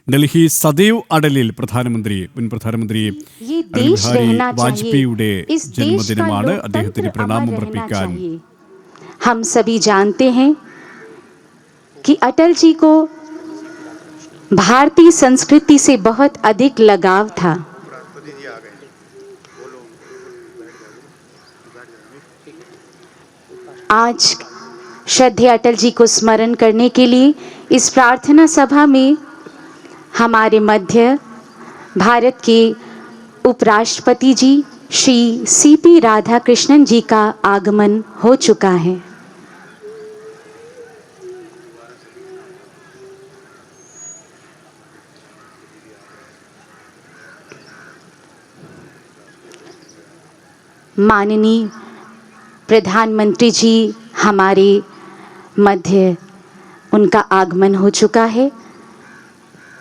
ഡൽഹി സദൈവ് അടലിൽ മുൻ പ്രധാനമന്ത്രി അടൽ ബിഹാരി വാജ്പേയിയുടെ ജന്മദിനമാണ്. അദ്ദേഹത്തിന് പ്രണാമം അർപ്പിക്കാൻ हम सभी जानते हैं कि अटल जी को भारतीय संस्कृति से बहुत अधिक लगाव था। आज श्रद्धेय अटल जी को स्मरण करने के लिए इस प्रार्थना सभा में हमारे मध्य भारत के उपराष्ट्रपति जी श्री सीपी राधाकृष्णन जी का आगमन हो चुका है। माननीय प्रधानमंत्री जी हमारे मध्य उनका आगमन हो चुका है।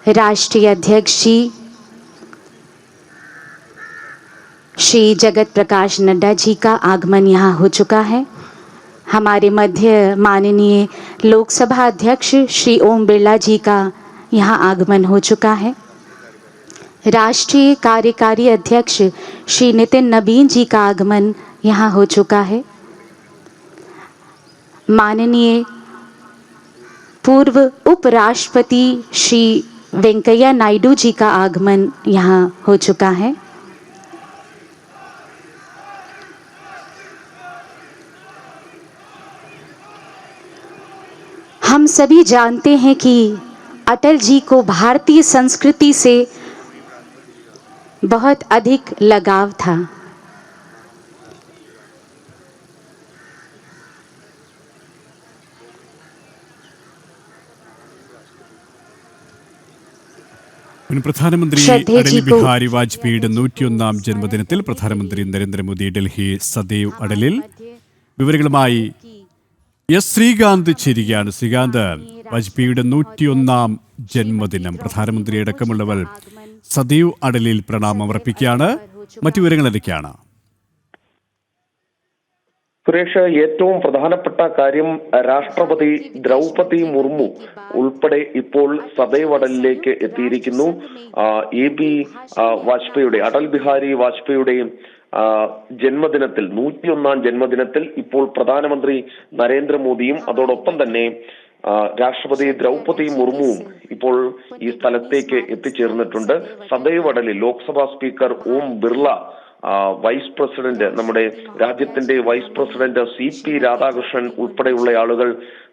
राष्ट्रीय अध्यक्ष जी श्री जगत प्रकाश नड्डा जी का आगमन यहाँ हो चुका है। हमारे मध्य माननीय लोकसभा अध्यक्ष श्री ओम बिरला जी का यहाँ आगमन हो चुका है। राष्ट्रीय कार्यकारी अध्यक्ष श्री नितिन नबीन जी का आगमन यहाँ हो चुका है। माननीय पूर्व उपराष्ट्रपति श्री वेंकैया नायडू जी का आगमन यहाँ हो चुका है। हम सभी जानते हैं कि अटल जी को भारतीय संस्कृति से बहुत अधिक लगाव था। മുൻ പ്രധാനമന്ത്രി അടൽ ബിഹാരി വാജ്പേയിയുടെ 101ാം ജന്മദിനത്തിൽ പ്രധാനമന്ത്രി നരേന്ദ്രമോദി ഡൽഹി സദൈവ് അടലിൽ. വിവരങ്ങളുമായി എസ് ശ്രീകാന്ത് ചേരുകയാണ്. ശ്രീകാന്ത്, വാജ്പേയിയുടെ 101ാം ജന്മദിനം പ്രധാനമന്ത്രി അടക്കമുള്ളവർ സദൈവ് അടലിൽ പ്രണാമം അർപ്പിക്കുകയാണ്. മറ്റു വിവരങ്ങൾ എന്തൊക്കെയാണ്? സുരേഷ്, ഏറ്റവും പ്രധാനപ്പെട്ട കാര്യം രാഷ്ട്രപതി ദ്രൗപദി മുർമു ഉൾപ്പെടെ ഇപ്പോൾ സദൈവ് അടലിലേക്ക് എത്തിയിരിക്കുന്നു. വാജ്പേയിയുടെ അടൽ ബിഹാരി വാജ്പേയിയുടെ ജന്മദിനത്തിൽ 101ാം ജന്മദിനത്തിൽ ഇപ്പോൾ പ്രധാനമന്ത്രി നരേന്ദ്രമോദിയും അതോടൊപ്പം തന്നെ രാഷ്ട്രപതി ദ്രൗപദി മുർമുവും ഇപ്പോൾ ഈ സ്ഥലത്തേക്ക് എത്തിച്ചേർന്നിട്ടുണ്ട്. Sadaiv അടലിൽ Lok Sabha speaker Om Birla, vice president, നമ്മുടെ രാജ്യത്തിന്റെ വൈസ് പ്രസിഡന്റ് CP രാധാകൃഷ്ണൻ ഉൾപ്പെടെയുള്ള ആളുകൾ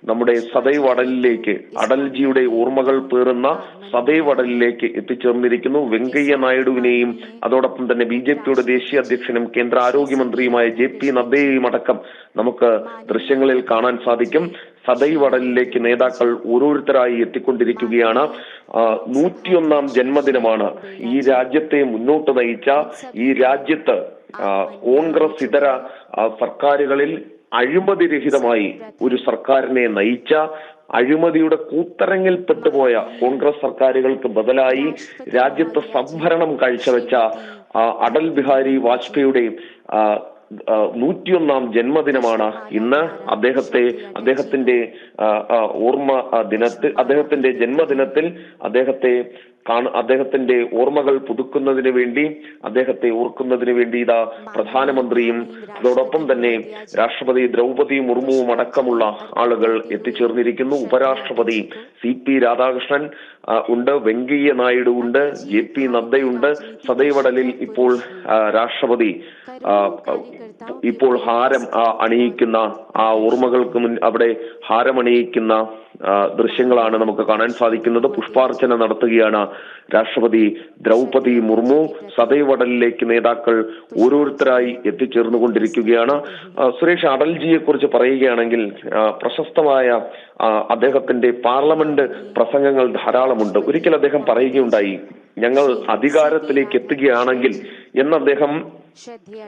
നമ്മുടെ സദൈവ് അടലിലേക്ക്, അടൽജിയുടെ ഓർമ്മകൾ പേറുന്ന സദൈവ് അടലിലേക്ക് എത്തിച്ചേർന്നിരിക്കുന്നു. വെങ്കയ്യ നായിഡുവിനെയും അതോടൊപ്പം തന്നെ BJPയുടെ ദേശീയ അധ്യക്ഷനും കേന്ദ്ര ആരോഗ്യമന്ത്രിയുമായ JP നദ്ദയെയും അടക്കം നമുക്ക് ദൃശ്യങ്ങളിൽ കാണാൻ സാധിക്കും. സദൈവ് അടലിലേക്ക് നേതാക്കൾ ഓരോരുത്തരായി എത്തിക്കൊണ്ടിരിക്കുകയാണ്. 101ാം ജന്മദിനമാണ്. ഈ രാജ്യത്തെ മുന്നോട്ട് നയിച്ച, ഈ രാജ്യത്ത് കോൺഗ്രസ് ഇതര സർക്കാരുകളിൽ അഴിമതിരഹിതമായി ഒരു സർക്കാരിനെ നയിച്ച, അഴിമതിയുടെ കൂത്തരങ്ങിൽ പെട്ടുപോയ കോൺഗ്രസ് സർക്കാരുകൾക്ക് ബദലായി രാജ്യത്ത് സംഭരണം കാഴ്ചവെച്ച അടൽ ബിഹാരി വാജ്പേയിയുടെ 101ാം ജന്മദിനമാണ് ഇന്ന്. അദ്ദേഹത്തിന്റെ ഓർമ്മ ദിനത്തിൽ, അദ്ദേഹത്തിന്റെ ജന്മദിനത്തിൽ അദ്ദേഹത്തിന്റെ ഓർമ്മകൾ പുതുക്കുന്നതിന് വേണ്ടി, അദ്ദേഹത്തെ ഓർക്കുന്നതിന് വേണ്ടി ഇതാ പ്രധാനമന്ത്രിയും അതോടൊപ്പം തന്നെ രാഷ്ട്രപതി ദ്രൗപദി മുർമുവും അടക്കമുള്ള ആളുകൾ എത്തിച്ചേർന്നിരിക്കുന്നു. ഉപരാഷ്ട്രപതി CP രാധാകൃഷ്ണൻ ഉണ്ട്, വെങ്കയ്യ നായിഡു ഉണ്ട്, JP നദ്ദയുണ്ട്. സദൈവ് അടലിൽ ഇപ്പോൾ രാഷ്ട്രപതി ഇപ്പോൾ ഹാരം അണിയിക്കുന്ന, ആ ഓർമ്മകൾക്ക് അവിടെ ഹാരമണിയിക്കുന്ന ദൃശ്യങ്ങളാണ് നമുക്ക് കാണാൻ സാധിക്കുന്നത്. പുഷ്പാർച്ചന നടത്തുകയാണ് രാഷ്ട്രപതി ദ്രൗപദി മുർമു. സദൈവ് അടലിലേക്ക് നേതാക്കൾ ഓരോരുത്തരായി എത്തിച്ചേർന്നുകൊണ്ടിരിക്കുകയാണ്. സുരേഷ്, അടൽജിയെ കുറിച്ച് പറയുകയാണെങ്കിൽ പ്രശസ്തമായ അദ്ദേഹത്തിന്റെ പാർലമെന്റ് പ്രസംഗങ്ങൾ ധാരാളമുണ്ട്. ഒരിക്കൽ അദ്ദേഹം പറയുകയുണ്ടായി, ഞങ്ങൾ അധികാരത്തിലേക്ക് എത്തുകയാണെങ്കിൽ എന്ന് അദ്ദേഹം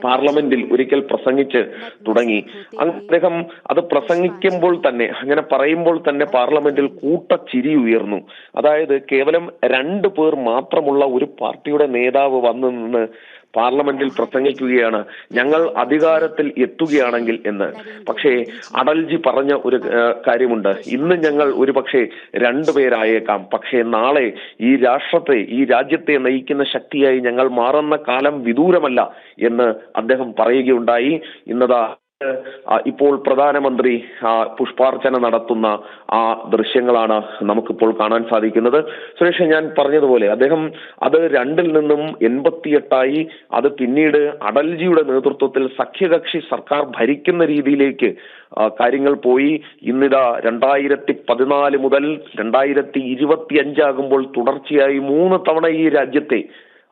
പാർലമെന്റിൽ ഒരിക്കൽ പ്രസംഗിച്ച് തുടങ്ങി. അദ്ദേഹം അത് പ്രസംഗിക്കുമ്പോൾ തന്നെ, അങ്ങനെ പറയുമ്പോൾ തന്നെ പാർലമെന്റിൽ കൂട്ടച്ചിരി ഉയർന്നു. അതായത് കേവലം 2 പേർ മാത്രമുള്ള ഒരു പാർട്ടിയുടെ നേതാവ് വന്നു നിന്ന് പാർലമെന്റിൽ പ്രസംഗിക്കുകയാണ് ഞങ്ങൾ അധികാരത്തിൽ എത്തുകയാണെങ്കിൽ എന്ന്. പക്ഷേ അടൽജി പറഞ്ഞ ഒരു കാര്യമുണ്ട്, ഇന്ന് ഞങ്ങൾ ഒരുപക്ഷെ രണ്ടുപേരായേക്കാം, പക്ഷേ നാളെ ഈ രാജ്യത്തെ നയിക്കുന്ന ശക്തിയായി ഞങ്ങൾ മാറുന്ന കാലം വിദൂരമല്ല എന്ന് അദ്ദേഹം പറയുകയുണ്ടായി. ഇന്നതാ ഇപ്പോൾ പ്രധാനമന്ത്രി പുഷ്പാർച്ചന നടത്തുന്ന ആ ദൃശ്യങ്ങളാണ് നമുക്കിപ്പോൾ കാണാൻ സാധിക്കുന്നത്. സുരേഷ്, ഞാൻ പറഞ്ഞതുപോലെ അദ്ദേഹം അത് 2ൽ നിന്നും 88 അത് പിന്നീട് അടൽജിയുടെ നേതൃത്വത്തിൽ സഖ്യകക്ഷി സർക്കാർ ഭരിക്കുന്ന രീതിയിലേക്ക് കാര്യങ്ങൾ പോയി. ഇന്നിതാ 2014 മുതൽ 2025 ആകുമ്പോൾ തുടർച്ചയായി 3 തവണ ഈ രാജ്യത്തെ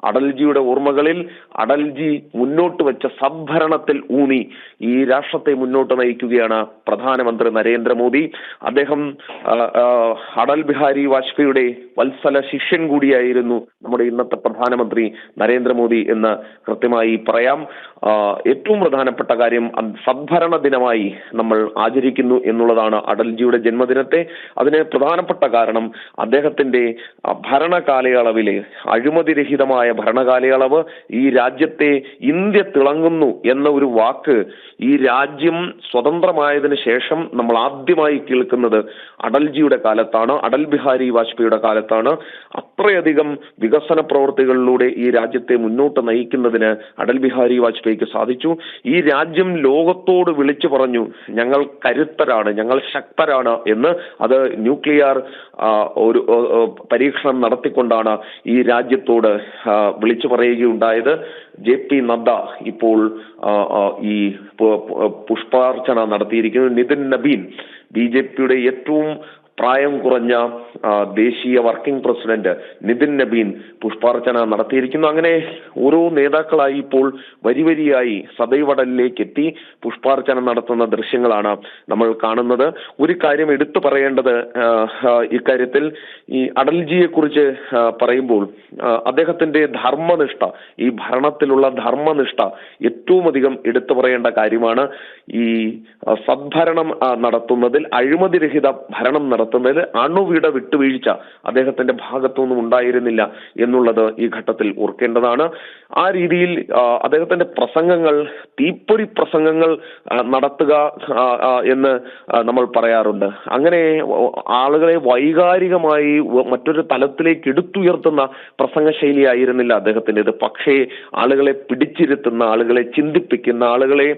അടൽജിയുടെ ഓർമ്മകളിൽ അടൽജി മുന്നോട്ട് വെച്ച സദ്ഭരണത്തിൽ ഊന്നി ഈ രാഷ്ട്രത്തെ മുന്നോട്ട് നയിക്കുകയാണ് പ്രധാനമന്ത്രി നരേന്ദ്രമോദി. അദ്ദേഹം അടൽ ബിഹാരി വാജ്പേയിയുടെ വത്സല ശിഷ്യൻ കൂടിയായിരുന്നു നമ്മുടെ ഇന്നത്തെ പ്രധാനമന്ത്രി നരേന്ദ്രമോദി എന്ന് കൃത്യമായി പറയാം. ഏറ്റവും പ്രധാനപ്പെട്ട കാര്യം സദ്ഭരണ ദിനമായി നമ്മൾ ആചരിക്കുന്നു എന്നുള്ളതാണ് അടൽജിയുടെ ജന്മദിനത്തെ. അതിന് പ്രധാനപ്പെട്ട കാരണം അദ്ദേഹത്തിന്റെ ഭരണകാലയളവിലെ അഴിമതിരഹിതമായ ഭരണകാലയളവ്, ഈ രാജ്യത്തെ ഇന്ത്യ തിളങ്ങുന്നു എന്ന ഒരു വാക്ക് ഈ രാജ്യം സ്വതന്ത്രമായതിനു ശേഷം നമ്മൾ ആദ്യമായി കേൾക്കുന്നത് അടൽജിയുടെ കാലത്താണ്, അടൽ ബിഹാരി വാജ്പേയിയുടെ കാലത്താണ്. അത്രയധികം വികസന പ്രവർത്തികളിലൂടെ ഈ രാജ്യത്തെ മുന്നോട്ട് നയിക്കുന്നതിന് അടൽ ബിഹാരി വാജ്പേയിക്ക് സാധിച്ചു. ഈ രാജ്യം ലോകത്തോട് വിളിച്ചു പറഞ്ഞു ഞങ്ങൾ കരുത്തരാണ്, ഞങ്ങൾ ശക്തരാണ് എന്ന്. അത് ന്യൂക്ലിയർ ഒരു പരീക്ഷണം നടത്തിക്കൊണ്ടാണ് ഈ രാജ്യത്തോട് വിളിച്ചു പറയുകയുണ്ടായത്. JP നദ്ദ ഇപ്പോൾ ഈ പുഷ്പാർച്ചന നടത്തിയിരിക്കുന്നു. നിതിൻ നബീൻ BJPയുടെ ഏറ്റവും പ്രായം കുറഞ്ഞ ദേശീയ വർക്കിംഗ് പ്രസിഡന്റ് നിതിൻ നബീൻ പുഷ്പാർച്ചന നടത്തിയിരിക്കുന്നു. അങ്ങനെ ഓരോ നേതാക്കളായി ഇപ്പോൾ വരിവരിയായി സദൈവ് അടലിലേക്ക് എത്തി പുഷ്പാർച്ചന നടത്തുന്ന ദൃശ്യങ്ങളാണ് നമ്മൾ കാണുന്നത്. ഒരു കാര്യം എടുത്തു പറയേണ്ടത് ഇക്കാര്യത്തിൽ ഈ അടൽജിയെ കുറിച്ച് പറയുമ്പോൾ അദ്ദേഹത്തിന്റെ ധർമ്മനിഷ്ഠ, ഈ ഭരണത്തിലുള്ള ധർമ്മനിഷ്ഠ ഏറ്റവും അധികം എടുത്തു പറയേണ്ട കാര്യമാണ്. ഈ സദ്ഭരണം നടത്തുന്നതിൽ, അഴിമതിരഹിത ഭരണം നടത്തുന്നതിൽ അണുവിട വിട്ടുവീഴ്ച അദ്ദേഹത്തിന്റെ ഭാഗത്തുനിന്നും ഉണ്ടായിരുന്നില്ല എന്നുള്ളത് ഈ ഘട്ടത്തിൽ ഓർക്കേണ്ടതാണ്. ആ രീതിയിൽ അദ്ദേഹത്തിന്റെ പ്രസംഗങ്ങൾ, തീപ്പൊരി പ്രസംഗങ്ങൾ നടത്തുക എന്ന് നമ്മൾ പറയാറുണ്ട്. അങ്ങനെ ആളുകളെ വൈകാരികമായി മറ്റൊരു തലത്തിലേക്ക് എടുത്തുയർത്തുന്ന പ്രസംഗ ശൈലി ആയിരുന്നില്ല അദ്ദേഹത്തിൻ്റെത്. പക്ഷേ ആളുകളെ പിടിച്ചിരുത്തുന്ന, ആളുകളെ ചിന്തിപ്പിക്കുന്ന, ആളുകളെ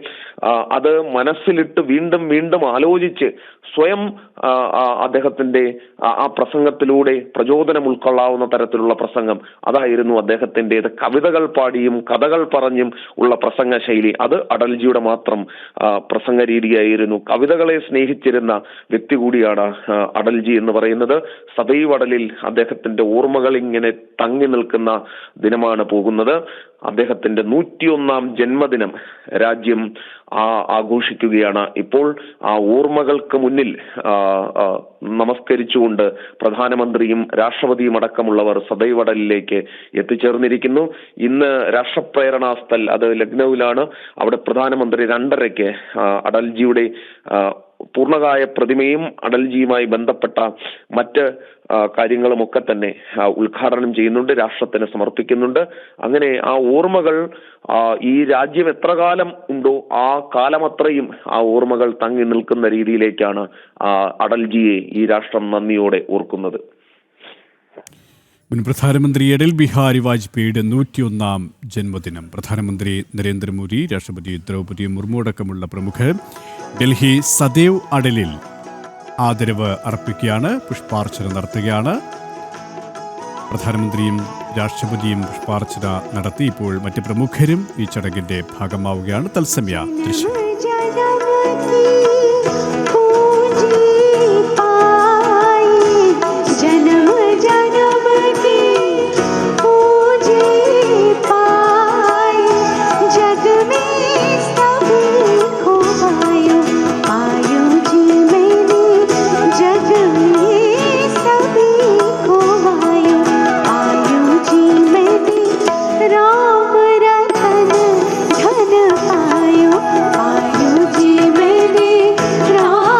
അത് മനസ്സിലിട്ട് വീണ്ടും വീണ്ടും ആലോചിച്ച് സ്വയം അദ്ദേഹത്തിന്റെ ആ പ്രസംഗത്തിലൂടെ പ്രചോദനം ഉൾക്കൊള്ളാവുന്ന തരത്തിലുള്ള പ്രസംഗം അതായിരുന്നു അദ്ദേഹത്തിൻ്റെത്. കവിതകൾ പാടിയും കഥകൾ പറഞ്ഞും ഉള്ള പ്രസംഗ ശൈലി അത് അടൽജിയുടെ മാത്രം പ്രസംഗ രീതിയായിരുന്നു. കവിതകളെ സ്നേഹിച്ചിരുന്ന വ്യക്തി കൂടിയാണ് അടൽജി എന്ന് പറയുന്നത്. സദൈവ് അടലിൽ അദ്ദേഹത്തിന്റെ ഓർമ്മകൾ ഇങ്ങനെ തങ്ങി നിൽക്കുന്ന ദിനമാണ് പോകുന്നത്. അദ്ദേഹത്തിന്റെ 101ാം ജന്മദിനം രാജ്യം ആഘോഷിക്കുകയാണ്. ഇപ്പോൾ ആ ഓർമ്മകൾക്ക് മുന്നിൽ നമസ്കരിച്ചുകൊണ്ട് പ്രധാനമന്ത്രിയും രാഷ്ട്രപതിയും അടക്കമുള്ളവർ സദൈവ് അടലിലേക്ക് എത്തിച്ചേർന്നിരിക്കുന്നു. ഇന്ന് രാഷ്ട്രപ്രേരണാ സ്ഥൽ അത് ലക്നൌവിലാണ്. അവിടെ പ്രധാനമന്ത്രി 2:30 അടൽജിയുടെ പൂർണ്ണകായ പ്രതിമയും അടൽജിയുമായി ബന്ധപ്പെട്ട മറ്റ് കാര്യങ്ങളുമൊക്കെ തന്നെ ഉദ്ഘാടനം ചെയ്യുന്നുണ്ട്, രാഷ്ട്രത്തിന് സമർപ്പിക്കുന്നുണ്ട്. അങ്ങനെ ആ ഓർമ്മകൾ ഈ രാജ്യം എത്ര കാലം ഉണ്ടോ ആ കാലം അത്രയും ആ ഓർമ്മകൾ തങ്ങി നിൽക്കുന്ന രീതിയിലേക്കാണ് അടൽജിയെ ഈ രാഷ്ട്രം നന്ദിയോടെ ഓർക്കുന്നത്. മുൻ പ്രധാനമന്ത്രി അടൽ ബിഹാരി വാജ്പേയിയുടെ 101ാം ജന്മദിനം പ്രധാനമന്ത്രി നരേന്ദ്രമോദി, രാഷ്ട്രപതി ദ്രൗപദി മുർമു അടക്കമുള്ള പ്രമുഖർ ഡൽഹി സദൈവ് അടലിൽ ആദരവ് അർപ്പിക്കുകയാണ്, പുഷ്പാർച്ചന നടത്തുകയാണ്. പ്രധാനമന്ത്രിയും രാഷ്ട്രപതിയും പുഷ്പാർച്ചന നടത്തി. ഇപ്പോൾ മറ്റ് പ്രമുഖരും ഈ ചടങ്ങിന്റെ ഭാഗമാവുകയാണ്. തത്സമയ ദൃശ്യം. राम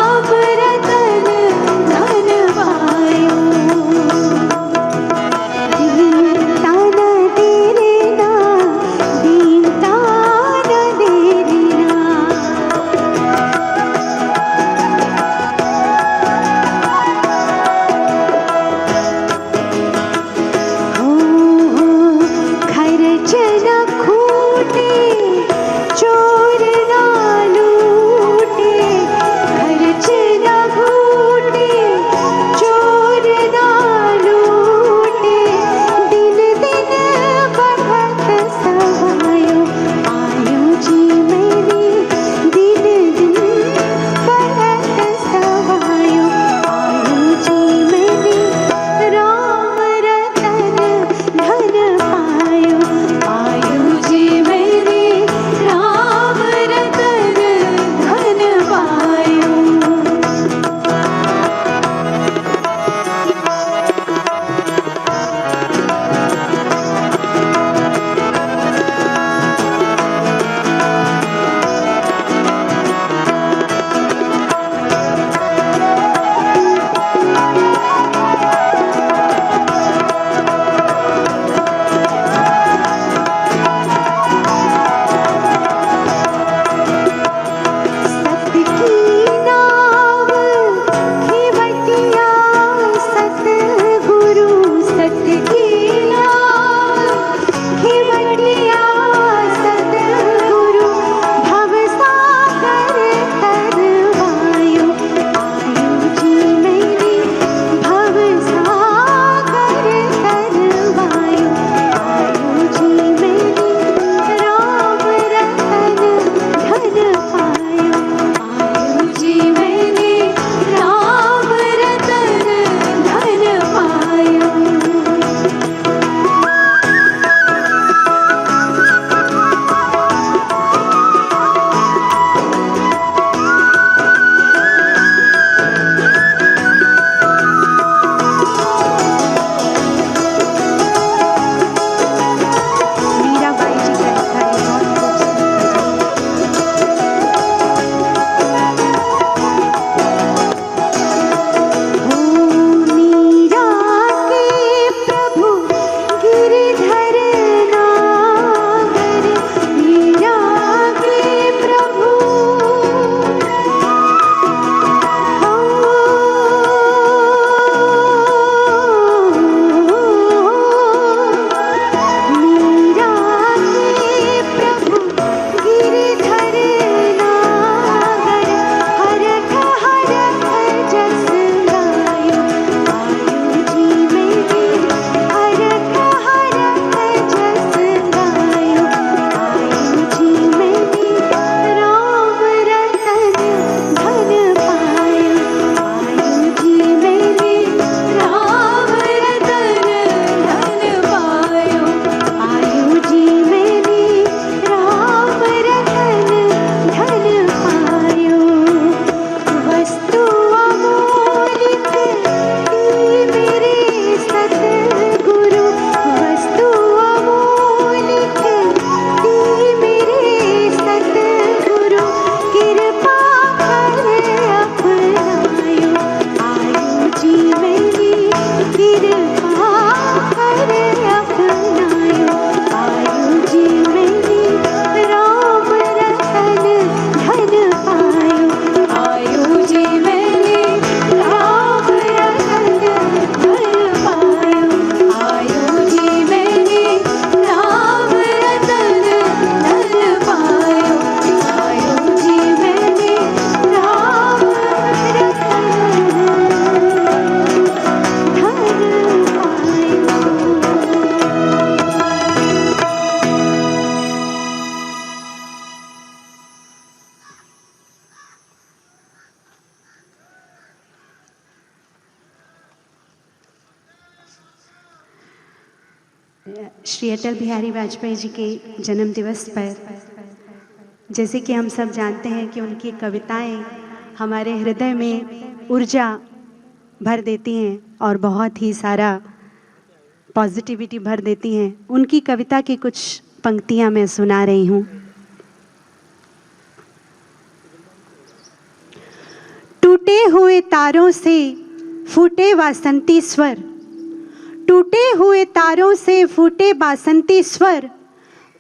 श्री अटल बिहारी वाजपेयी जी के जन्म दिवस पर जैसे कि हम सब जानते हैं कि उनकी कविताएं हमारे हृदय में ऊर्जा भर देती हैं और बहुत ही सारा पॉजिटिविटी भर देती हैं। उनकी कविता की कुछ पंक्तियां मैं सुना रही हूँ। टूटे हुए तारों से फूटे वासंती स्वर, टूटे हुए तारों से फूटे बासंती स्वर,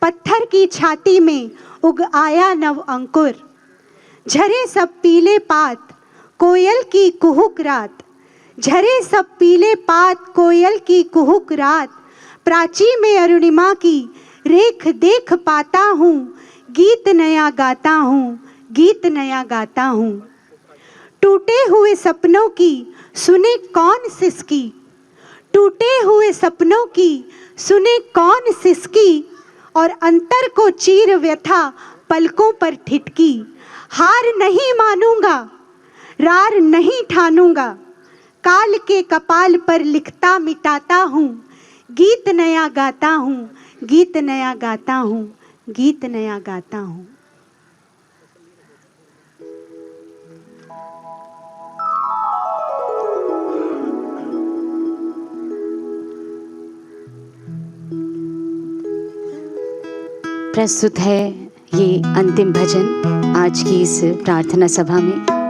पत्थर की छाती में उग आया नव अंकुर, झरे सब पीले पात कोयल की कुहुक रात, झरे सब पीले पात कोयल की कुहुक रात, प्राची में अरुणिमा की रेख देख पाता हूँ, गीत नया गाता हूँ, गीत नया गाता हूँ। टूटे हुए सपनों की सुने कौन सिसकी, टूटे हुए सपनों की सुने कौन सिसकी, और अंतर को चीर व्यथा पलकों पर ठिठकी, हार नहीं मानूंगा रार नहीं ठानूंगा, काल के कपाल पर लिखता मिटाता हूँ, गीत नया गाता हूँ, गीत नया गाता हूँ, गीत नया गाता हूँ। प्रस्तुत है ये अंतिम भजन आज की इस प्रार्थना सभा में।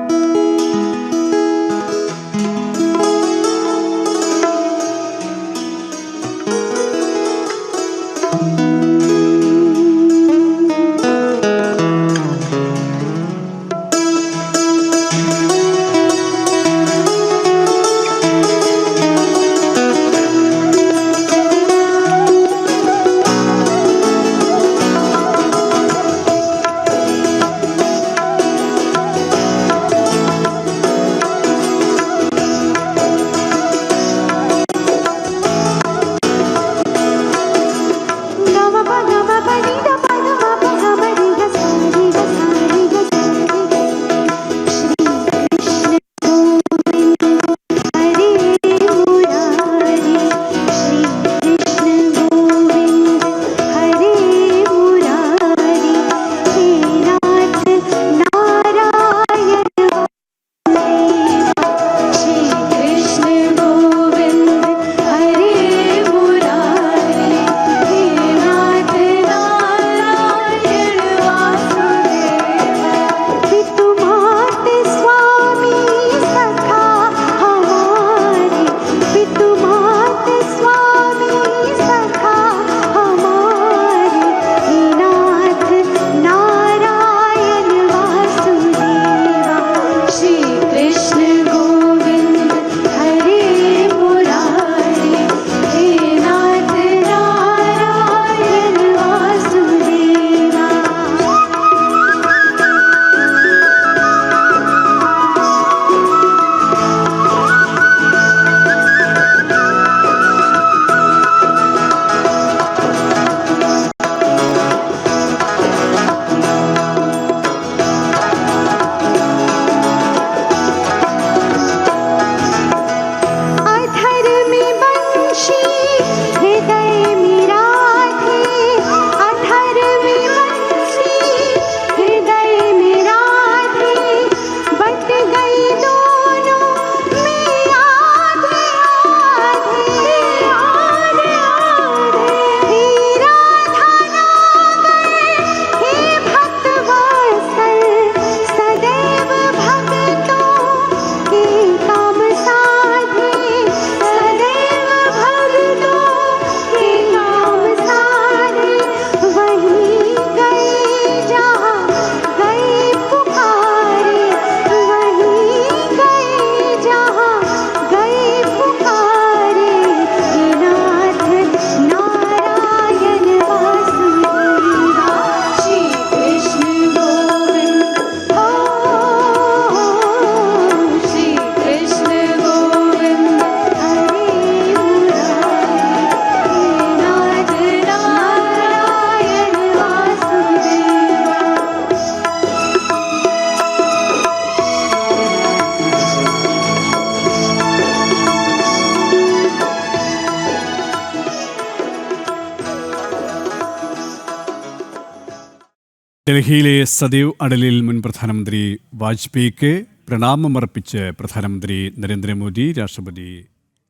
ഡൽഹിയിലെ സദൈവ് അടലിൽ മുൻ പ്രധാനമന്ത്രി വാജ്പേയിക്ക് പ്രണാമമർപ്പിച്ച് പ്രധാനമന്ത്രി നരേന്ദ്രമോദി, രാഷ്ട്രപതി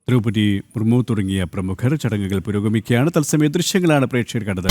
ദ്രൗപദി മുർമു തുടങ്ങിയ പ്രമുഖർ. ചടങ്ങുകൾ പുരോഗമിക്കുകയാണ്. തത്സമയ ദൃശ്യങ്ങളാണ് പ്രേക്ഷകർ കണ്ടത്.